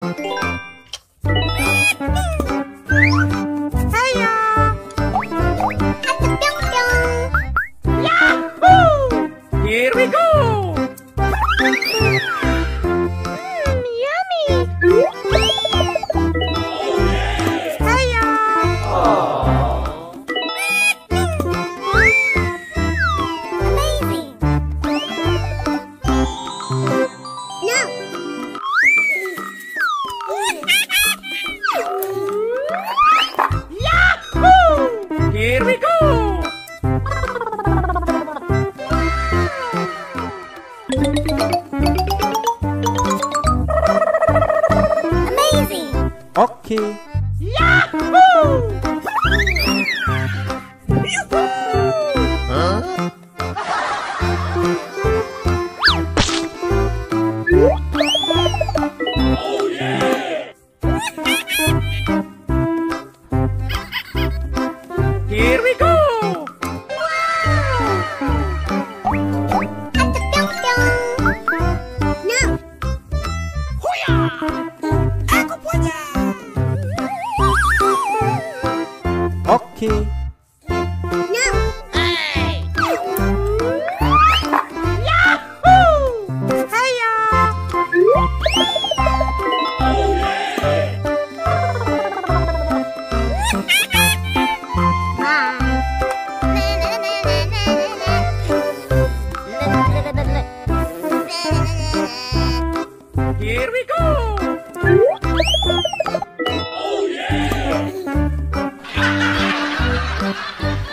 Here we go! Yummy! Hiya! Amazing! No! Yahoo! Here we go! Amazing! Okay. Yahoo! Here we go! No! Aku punya! Okay. No! Yahoo! Hiya! Here we go!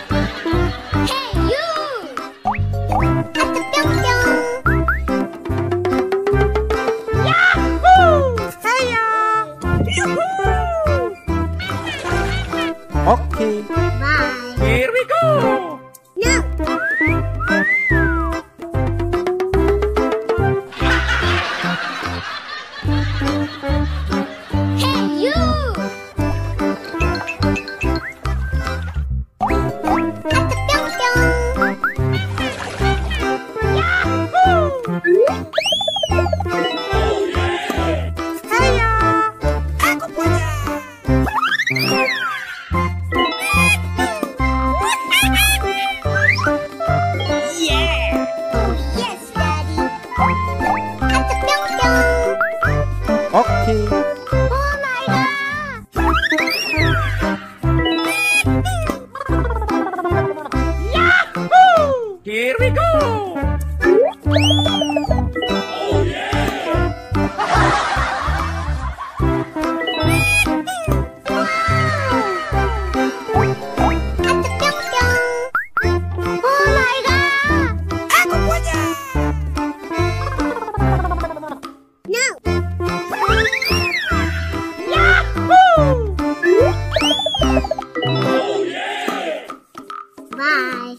Hey, you! Yahoo! Hiya! Okay. Bye! Here we go! No! Hey, you! Hiya! Aku punya! Yes, Daddy! Okay. Oh my God! Yahoo! Here we go! Oh my God! Aku punya! No! Yahoo! Bye!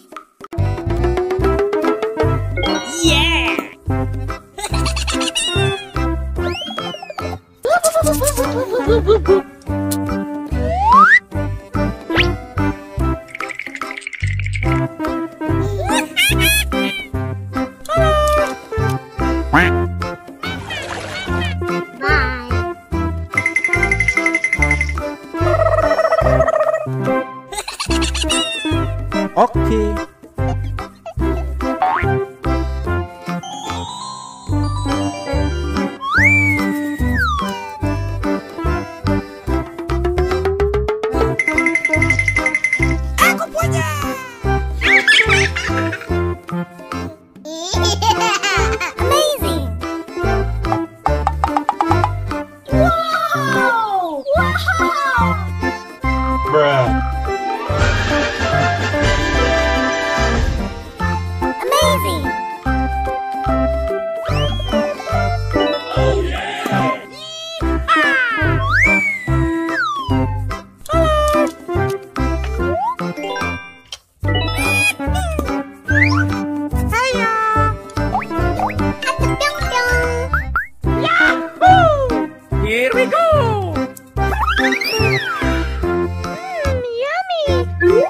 Bye! Okay.